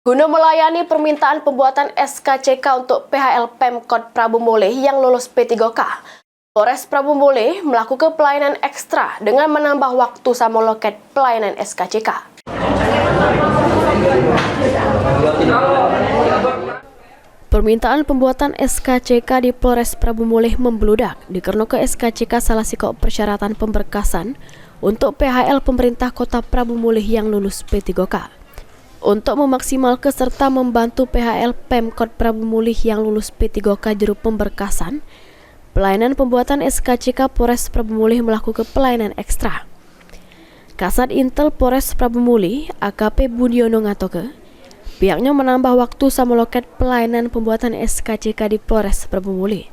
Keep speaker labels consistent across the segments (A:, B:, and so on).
A: Guna melayani permintaan pembuatan SKCK untuk PHL Pemkot Prabu Mulih yang lulus P3K, Polres Prabu Mulih melakukan pelayanan ekstra dengan menambah waktu sama loket pelayanan SKCK. Permintaan pembuatan SKCK di Polres Prabu Mulih membludak dikarenakan SKCK salah satu persyaratan pemberkasan untuk PHL pemerintah Kota Prabu Mulih yang lulus P3K. Untuk memaksimalkan serta membantu PHL Pemkot Prabu Mulih yang lulus P3K juru pemberkasan, pelayanan pembuatan SKCK Polres Prabu Mulih melakukan pelayanan ekstra. Kasat Intel Polres Prabu Mulih, AKP Budiono ngatoke, pihaknya menambah waktu sama loket pelayanan pembuatan SKCK di Polres Prabu Mulih.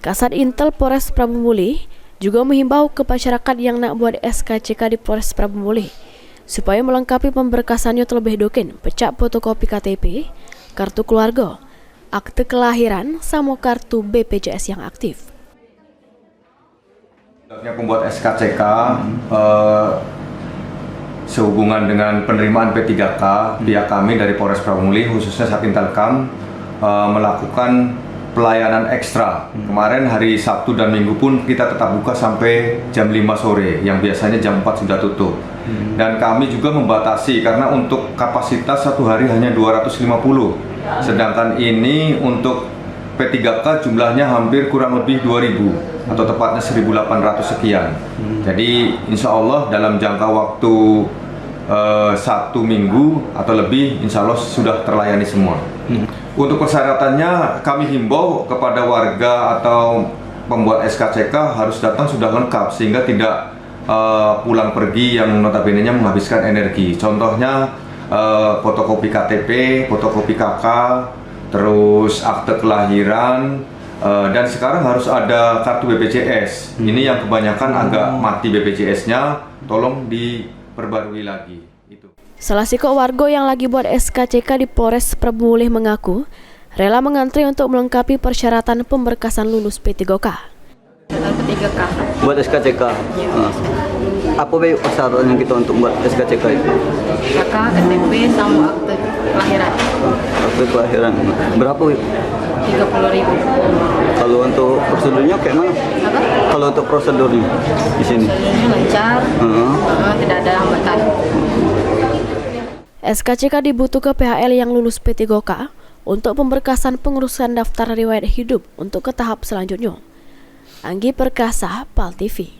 A: Kasat Intel Polres Prabu Mulih juga menghimbau ke masyarakat yang nak buat SKCK di Polres Prabu Mulih supaya melengkapi pemberkasannya terlebih dahulu pecah fotokopi KTP, kartu keluarga, akte kelahiran, sama kartu BPJS yang aktif.
B: Pembuat SKCK sehubungan dengan penerimaan P3K, pihak kami dari Polres Prabu Mulih khususnya Satintelkam melakukan pelayanan ekstra. Kemarin hari Sabtu dan Minggu pun kita tetap buka sampai jam 5 sore, yang biasanya jam 4 sudah tutup. Dan kami juga membatasi karena untuk kapasitas satu hari hanya 250. Sedangkan ini untuk P3K jumlahnya hampir kurang lebih 2000 atau tepatnya 1800 sekian. Jadi insya Allah dalam jangka waktu 1 minggu atau lebih insya Allah sudah terlayani semua. Untuk persyaratannya kami himbau kepada warga atau pembuat SKCK harus datang sudah lengkap sehingga tidak pulang pergi yang notabene-nya menghabiskan energi. Contohnya fotokopi KTP, fotokopi KK, terus akte kelahiran, dan sekarang harus ada kartu BPJS. Ini yang kebanyakan agak mati BPJS-nya, tolong diperbarui lagi. Itu.
A: Salah satu warga yang lagi buat SKCK di Polres Prabu Mulih mengaku rela mengantri untuk melengkapi persyaratan pemberkasan lulus P3K.
C: P3K.
D: Buat SKCK. Apa persyaratan yang kita untuk buat SKCK itu?
C: KK, KTP, sama akte kelahiran.
D: Akte kelahiran. Berapa?
C: 30.000.
D: Kalau untuk prosedurnya kayak mana?
C: Apa?
D: Kalau untuk prosedurnya di sini?
C: Prosedurnya lancar, tidak ada hambatan.
A: SKCK dibutuhkan PHL yang lulus P3K untuk pemberkasan pengurusan daftar riwayat hidup untuk ke tahap selanjutnya. Anggi Perkasa, PAL TV.